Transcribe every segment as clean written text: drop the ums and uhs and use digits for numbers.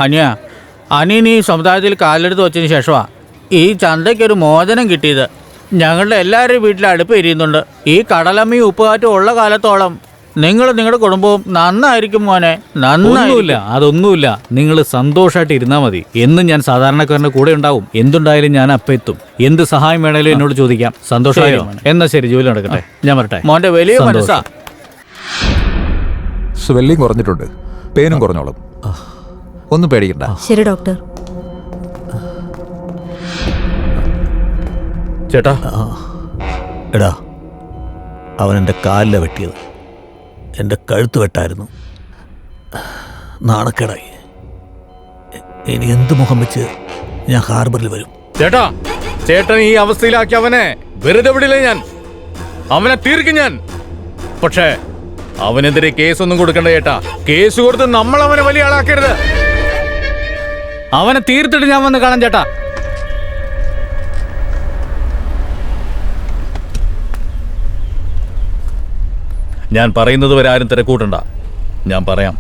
അനിയൻ ഈ സമുദായത്തിൽ കാലെടുത്ത് വെച്ചതിന് ശേഷമാണ് ഈ ചന്തയ്ക്കൊരു മോചനം കിട്ടിയത്. ഞങ്ങളുടെ എല്ലാവരുടെയും വീട്ടിൽ അടുപ്പ് എരിയുന്നുണ്ട്. ഈ കടലമ്മയും ഉപ്പുകാറ്റും ഉള്ള കാലത്തോളം നിങ്ങൾ നിങ്ങളുടെ കുടുംബവും നന്നായിരിക്കും മോനെ. നന്നായില്ല. അതൊന്നുമില്ല. നിങ്ങൾ സന്തോഷമായിട്ട് ഇരുന്നാൽ മതി. എന്നും ഞാൻ സാധാരണക്കാരൻ്റെ കൂടെ ഉണ്ടാവും. എന്തുണ്ടായാലും ഞാൻ അപ്പം എത്തും. എന്ത് സഹായം വേണേലും എന്നോട് ചോദിക്കാം. സന്തോഷമായോ? എന്നാ ശരി, ജോലി നടക്കട്ടെ. ഞാൻ വരട്ടെ. മോന്റെ വലിയ മനസ്സാ. സ്വെല്ലിംഗ് കുറഞ്ഞിട്ടുണ്ട്, പെയിനും കുറഞ്ഞോളും. ഒന്നും പേടിക്കണ്ട. ശരി ഡോക്ടർ. ചേട്ടാ, എടാ, അവൻ എൻ്റെ കാലിലെ വെട്ടിയത്. എൻ്റെ കഴുത്ത് വെട്ടായിരുന്നു. നാണക്കേടായി. ഇനി എന്ത് മുഖം വെച്ച് ഞാൻ ഹാർബറിൽ വരും? ചേട്ടൻ ഈ അവസ്ഥയിലാക്കി അവനെ വെറുതെ വിടില്ല ഞാൻ. അവനെ തീർക്കും ഞാൻ. പക്ഷേ അവനെതിരെ കേസൊന്നും കൊടുക്കണ്ട ചേട്ടാ. കേസ് കൊടുത്ത് നമ്മൾ അവനെ വലിയ ആളാക്കരുത്. അവനെ തീർത്തിട്ട് ഞാൻ വന്ന് കാണാം ചേട്ടാ. ഞാൻ പറയുന്നത് വരെ ആരും തിരക്കൂട്ടണ്ട. ഞാൻ പറയാം.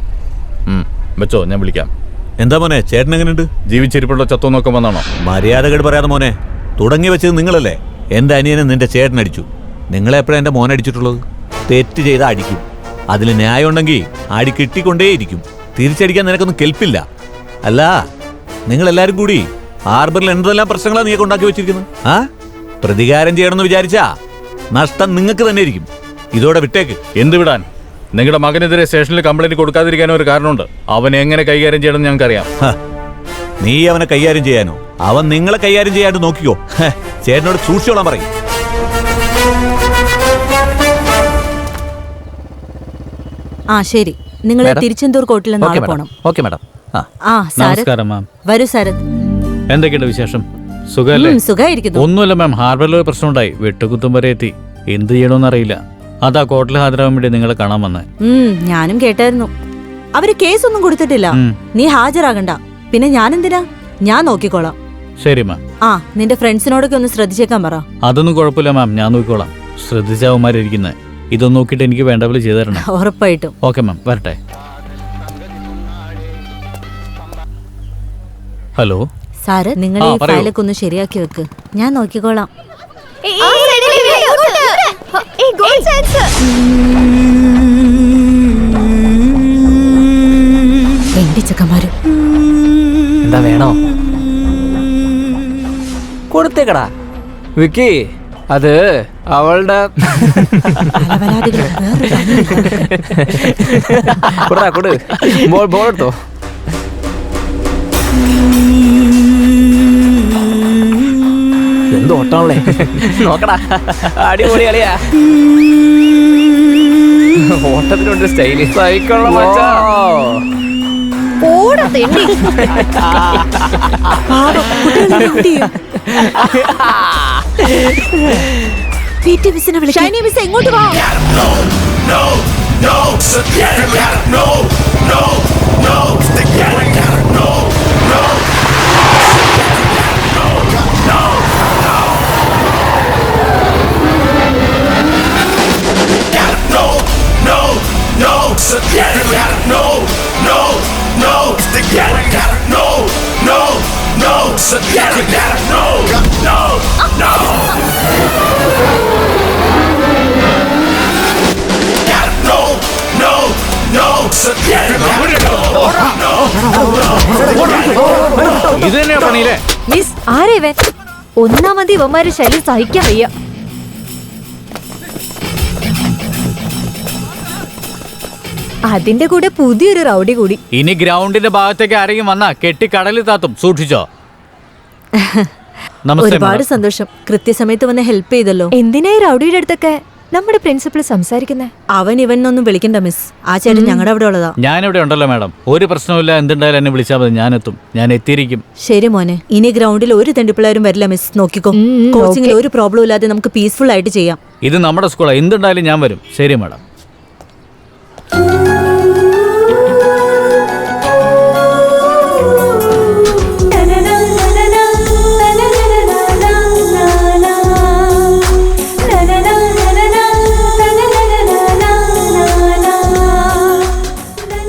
വെച്ചോ, ഞാൻ വിളിക്കാം. എന്താ മോനെ, ചേട്ടൻ എങ്ങനെയുണ്ട്? ജീവിച്ചിരിപ്പുള്ള ചത്തോ നോക്കാൻ വന്നാണോ? മര്യാദകേട് പറയാതെ മോനെ. തുടങ്ങി വെച്ചത് നിങ്ങളല്ലേ. എൻ്റെ അനിയനെ നിന്റെ ചേട്ടൻ അടിച്ചു. നിങ്ങളെ എപ്പോഴാണ് എൻ്റെ മോനെ അടിച്ചിട്ടുള്ളത്? തെറ്റ് ചെയ്താൽ അടിക്കും. അതിൽ ന്യായം ഉണ്ടെങ്കിൽ അടി കിട്ടിക്കൊണ്ടേയിരിക്കും. തിരിച്ചടിക്കാൻ നിനക്കൊന്നും കെൽപ്പില്ല. അല്ല, നിങ്ങളെല്ലാവരും കൂടി ഹാർബറിൽ എന്തെല്ലാം പ്രശ്നങ്ങളാണ് നീ ഉണ്ടാക്കി വെച്ചിരിക്കുന്നത്? പ്രതികാരം ചെയ്യണമെന്ന് വിചാരിച്ചാ നഷ്ടം നിങ്ങൾക്ക് തന്നെ ഇരിക്കും. ഇതോടെ വിട്ടേക്ക്. എന്ത് വിടാൻ? നിങ്ങളുടെ മകനെതിരെ സ്റ്റേഷനിൽ കംപ്ലൈന്റ് കൊടുക്കാതിരിക്കാനോ ഒരു കാരണമുണ്ട്. അവനെ എങ്ങനെ കൈകാര്യം ചെയ്യണമെന്ന് ഞങ്ങൾക്കറിയാം. നീ അവനെ കൈകാര്യം ചെയ്യാനോ? അവൻ നിങ്ങളെ കൈകാര്യം ചെയ്യാണ്ട് നോക്കിക്കോ. ചേട്ടനോട് സൂക്ഷിച്ചോളാൻ പറയും. ശരി, നിങ്ങൾ തിരുച്ചെന്തൂർ കോർട്ടിൽ നാളെ പോണം. Okay madam. നമസ്കാരം മാം. വരൂ സാരഥ്. എന്തൊക്കെയുണ്ട് വിശേഷം? സുഖമല്ലേ? സുഖമായിരിക്കുന്നു. ഒന്നുമില്ല മാം, ഹാർബറിൽ ഒരു പ്രശ്നമുണ്ടായി. വെട്ടുകുത്തും വരെ എത്തി. എന്ത് ചെയ്യണമെന്ന് അറിയില്ല. അതാ കോർട്ടിൽ ഹാജരാകാൻ വേണ്ടി നിങ്ങളെ കാണാൻ വന്നേ. ഞാനും കേട്ടായിരുന്നു. അവര് കേസൊന്നും കൊടുത്തിട്ടില്ല. നീ ഹാജരാകണ്ട. പിന്നെ ഞാനെന്തിനാ? ഞാൻ നോക്കിക്കോളാം. ശരി മാം. നിന്റെ ഫ്രണ്ട്സിനോടൊക്കെ ഒന്ന് ശ്രദ്ധിച്ചേക്കാൻ പറ. അതൊന്നും കുഴപ്പമില്ല മാം, ഞാൻ നോക്കിക്കോളാം. ശ്രദ്ധിച്ചവന്മാരിരിക്കുന്നത്. ഇതൊന്നും നോക്കിയിട്ട് എനിക്ക് വേണ്ട പോലെ ചെയ്തു തരണം. ഉറപ്പായിട്ടും. ഓക്കെ മാം, വരട്ടെ. ഹലോ സാറ്, നിങ്ങൾ ഈ ഫയലൊക്കെ ഒന്ന് ശരിയാക്കി വെക്ക്. ഞാൻ നോക്കിക്കോളാം. ചെക്കന്മാര് എന്താ വേണോ? കൊടുത്തേക്കടാ വിക്കി. അത് അവളുടെ കൊടു ബോൾ എടുത്തോ. എന്ത് ഓട്ടാണല്ലേ? നോക്കടാ, അടിപൊളി കളിയാ. ഓട്ടത്തിനുണ്ട് സ്റ്റൈല്. സൈക്കിളോ എങ്ങോട്ട് വാ. ഇത് തന്നെയാ പണിയില്ലേ? മിസ്, ആരേവൻ? ഒന്നാമത് ഇവന്മാര് ശല്യം സഹിക്കാൻ വയ്യ. അതിന്റെ കൂടെ പുതിയൊരു റൗഡി കൂടി. ഇനി ഗ്രൗണ്ടിന്റെ ഭാഗത്തേക്ക് ആരെങ്കിലും വന്നാ കെട്ടി കടലിൽ താത്തും. സൂക്ഷിച്ചോ. ഒരുപാട് സന്തോഷം. കൃത്യസമയത്ത് വന്ന് ഹെൽപ്പ് ചെയ്തല്ലോ. എന്തിനായി റൗഡിയുടെ അടുത്തൊക്കെ നമ്മുടെ പ്രിൻസിപ്പൾ സംസാരിക്കുന്നേ? അവൻ ഇവനൊന്നും വിളിക്കണ്ട മിസ്. ആ ചേട്ടൻ ഞങ്ങളുടെ അവിടെ ഉള്ളതാ. ഞാനിവിടെ ഉണ്ടല്ലോ മാഡം. ഒരു പ്രശ്നമില്ല. എന്തുണ്ടായാലും എന്നെ വിളിച്ചാൽ മതി. ഞാൻ എത്തും. ഞാൻ എത്തിയിരിക്കും. ശരി മോനെ. ഇനി ഗ്രൗണ്ടിൽ ഒരു തെണ്ടിപ്പിള്ളേരും വരില്ല മിസ്. നോക്കിക്കോ. കോച്ചിങ്ങിൽ ഒരു പ്രോബ്ലം ഇല്ലാതെ നമുക്ക് പീസ്ഫുൾ ആയിട്ട് ചെയ്യാം. ഇത് നമ്മുടെ സ്കൂളാണ്. എന്തുണ്ടായാലും ഞാൻ വരും. ശരി മാഡം.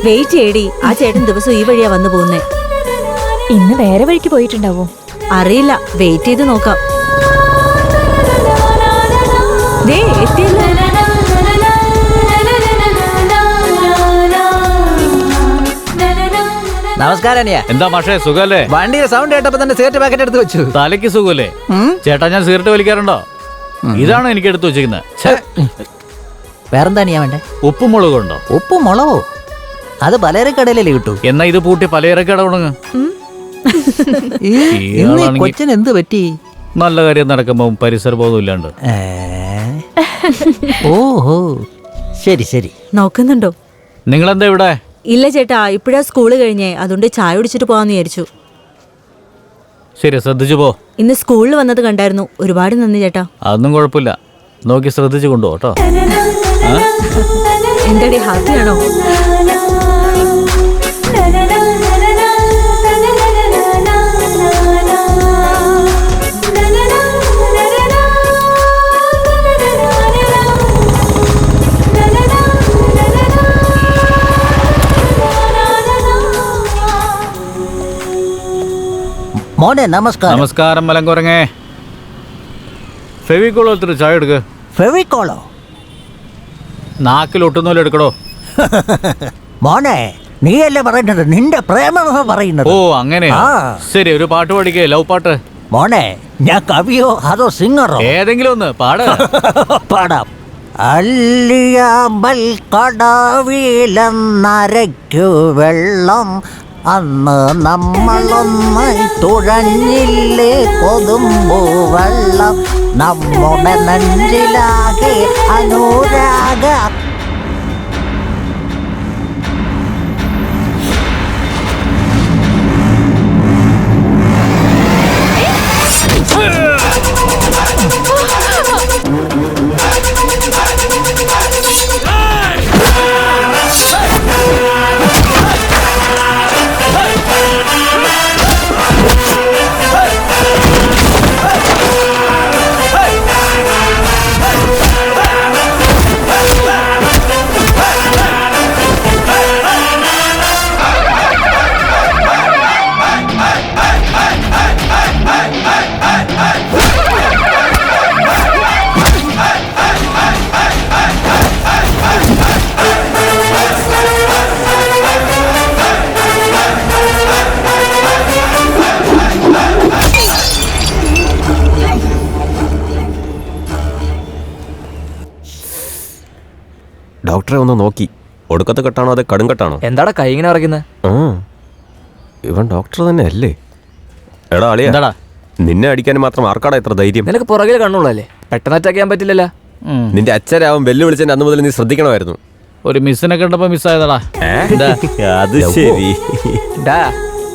വെയിറ്റ് ചെയ്യടി. ആ ചേട്ടൻ ദിവസം ഈ വഴിയാ വന്നു പോകുന്നേ. ഇന്ന് വേറെ വഴിക്ക് പോയിട്ടുണ്ടാവോ? അറിയില്ല, വെയിറ്റ് ചെയ്ത് നോക്കാം. ദേ, എത്തിയല്ലോ. നമസ്കാരം അനിയ. എന്താ മാഷേ, സുഖല്ലേ? വണ്ടിയുടെ സൗണ്ട് കേട്ടപ്പോ തന്നെ സിഗരറ്റ് പാക്കറ്റ് എടുത്ത് വെച്ചു. തലയ്ക്ക് സുഖല്ലേ? ചേട്ടാ, ഞാൻ സിഗരറ്റ് വലിക്കാറുണ്ടോ? ഇതാണ് എനിക്ക് എടുത്തു വെച്ചിരിക്കുന്നത്. വേറെന്താ അനിയാ വേണ്ടേ? ഉപ്പും മുളകും ഉണ്ടോ? ഉപ്പും മുളകോ? അത് പലചരക്കടയിലല്ലേ കിട്ടൂ. എന്നാ ഇത് പൂട്ടി പലചരക്കട തുടങ്ങ്. ഇയാളാണെങ്കി- കൊച്ചിന് എന്ത് പറ്റി? നല്ല കാര്യം നടക്കുമ്പോ പരിസര ബോധം ഇല്ലാണ്ട്. ഓഹോ, ശരി ശരി. നോക്കുന്നുണ്ടോ? നിങ്ങളെന്താ ഇവിടെ? ഇല്ല ചേട്ടാ, ഇപ്പഴാ സ്കൂള് കഴിഞ്ഞേ, അതുകൊണ്ട് ചായ കുടിച്ചിട്ട് പോവാന്ന് വിചാരിച്ചു. ശരി, ശ്രദ്ധിച്ചു പോ. ഇന്ന് സ്കൂളിൽ വന്നത് കണ്ടായിരുന്നു. ഒരുപാട് നന്ദി ചേട്ടാ. അതൊന്നും കുഴപ്പമില്ല, നോക്കി ശ്രദ്ധിച്ചു കൊണ്ടുപോ കേട്ടോ. എന്താടി, ഹാപ്പിയാണോ? മോനെ നമസ്കാരം. നമസ്കാരം മലങ്കുരങ്ങേ. ഫെവിക്കോൾ ഒത്തിരി ചായ എടുക്ക്. ഫെവിക്കോളോ? നാക്കിൽ ഒട്ടുന്നോലെ എടുക്കടോ. മോനെ, നീയല്ലേ പറയുന്നത്? നിന്റെ പ്രേമമാണ് പറയുന്നത്. ഓ അങ്ങനെ. ആ. ശരി, ഒരു പാട്ട് പാടിക്കേ, ലവ് പാട്ട്. മോനെ, ഞാൻ കവിയോ അതോ സിംഗറോ? ഏതെങ്കിലും ഒന്ന് പാട്. പാടാം. അല്ലിയാമ്പൽ കടവിലെന്നരയ്ക്കു വെള്ളം, അന്ന് നമ്മളൊന്നായി തുഴഞ്ഞില്ലേ കൊതുമ്പു വെള്ളം, നമ്മുടെ നെഞ്ചിലാകെ അനുരാഗ. ഡോക്ടറെ ഒന്ന് നോക്കി, ഒടുക്കത്തെ കെട്ടാണോ അതെ കടും കെട്ടാണോ? എന്താടാ കൈ ഇങ്ങനെ ഇറക്കുന്നത്? ഇവൻ ഡോക്ടർ തന്നെ അല്ലേ? എടാ അളിയാ, എന്താടാ? നിന്നെ അടിക്കാൻ മാത്രം ആർക്കാടാ ഇത്ര ധൈര്യം? നിനക്ക് പുറകിൽ കണ്ണുള്ളല്ലേ, പെട്ടെന്ന് അറ്റാക്ക് ചെയ്യാൻ പറ്റില്ലല്ലോ. നിന്റെ അച്ഛനാവും വെല്ലുവിളിച്ചതിന്റെ അന്ന് മുതൽ നീ ശ്രദ്ധിക്കണമായിരുന്നു. ഒരു മിസ്സിനെ കണ്ടപ്പോ മിസ്സായതാടാ. അത് ശരി. ഡാ,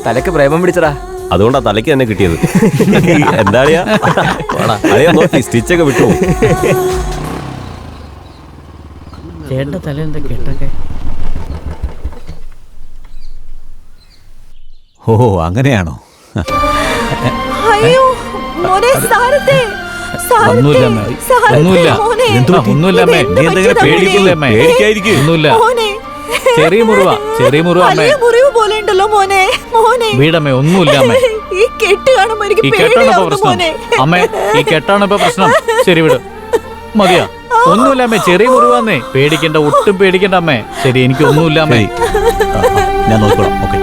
തലക്ക് പ്രേമം പിടിച്ചടാ. അതുകൊണ്ടാ തലയ്ക്ക് തന്നെ കിട്ടിയത്. എന്താ അളിയാ? അളിയാ നോക്കി, സ്റ്റിച്ചൊക്കെ വിട്ടു. ചേട്ടൻ്റെ തല എന്താ കേട്ടൊക്കെ? ഓ അങ്ങനെയാണോ? അയ്യോ മോനെ, സാരത്തെ, സാരത്തെ, ഒന്നുമില്ല അമ്മേ. സാരത്തെ, ഒന്നുമില്ല. മോനെ. ഒന്നുമില്ല അമ്മേ. ഇത് നീ എന്തെങ്കിലും പറ്റിയതാ പേടിക്കില്ലേ അമ്മേ? മോനെ? പേടിക്കാതിരിക്ക്. ഒന്നുമില്ല. മോനെ. ചെറിയ മുറിവാ, ചെറിയ മുറിവാ അമ്മേ. വലിയ മുറിവ് പോലെ ഉണ്ടല്ലോ മോനെ. മോനെ, വീടമ്മേ, ഒന്നുമില്ല അമ്മേ. ഈ കെട്ട് കാണുമ്പോ എനിക്ക് ഈ കെട്ടാണ് ഇപ്പൊ പേടിയാവുന്നു പ്രശ്നം. മോനെ. അമ്മേ, ഈ കെട്ടാണ് ഇപ്പൊ പ്രശ്നം. ശരി വിട്, മതിയാ. ഒന്നുമില്ല അമ്മേ, ചെറിയ മുറിവാന്നേ. പേടിക്കണ്ട, ഒട്ടും പേടിക്കണ്ട അമ്മേ. ശരി, എനിക്ക് ഒന്നുമില്ല അമ്മേ. ഞാൻ നോക്കണം. ഓക്കെ.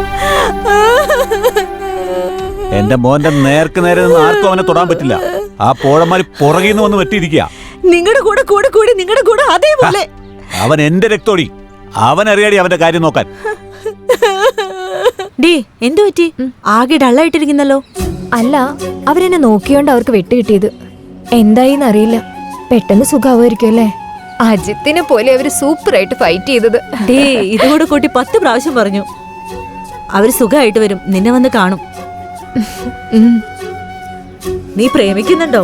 എന്റെ മോന്റെ നേർക്ക് നേരെ നിന്ന് ആർക്കും അവനെ തൊടാൻ പറ്റില്ല. ആ പോഴന്മാര് പുറകിൽ നിന്ന് വന്ന് വെട്ടിയിരിക്കുക. നിങ്ങളുടെ കൂടെ കൂടെ കൂടി നിങ്ങളുടെ കൂടെ അതേപോലെ. അവൻ എന്റെ രക്തോടി. അവനറിയാടി അവന്റെ കാര്യം നോക്കാൻ. ഡേ, എന്തു പറ്റി? ആകെ ഡള്ളായിട്ടിരിക്കുന്നല്ലോ. അല്ല, അവരെന്നെ നോക്കിയോണ്ട് അവർക്ക് വെട്ട് കിട്ടിയത്. എന്തായിന്ന് അറിയില്ല. പെട്ടെന്ന് സുഖാവുമായിരിക്കും അല്ലേ? അജിത്തിനെ പോലെ അവര് സൂപ്പറായിട്ട് ഫൈറ്റ് ചെയ്തത്. ഡേ, ഇതോടെ കൂട്ടി 10 പ്രാവശ്യം പറഞ്ഞു. അവര് സുഖമായിട്ട് വരും, നിന്നെ വന്ന് കാണും. നീ പ്രേമിക്കുന്നുണ്ടോ?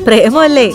പ്രേമല്ലേ?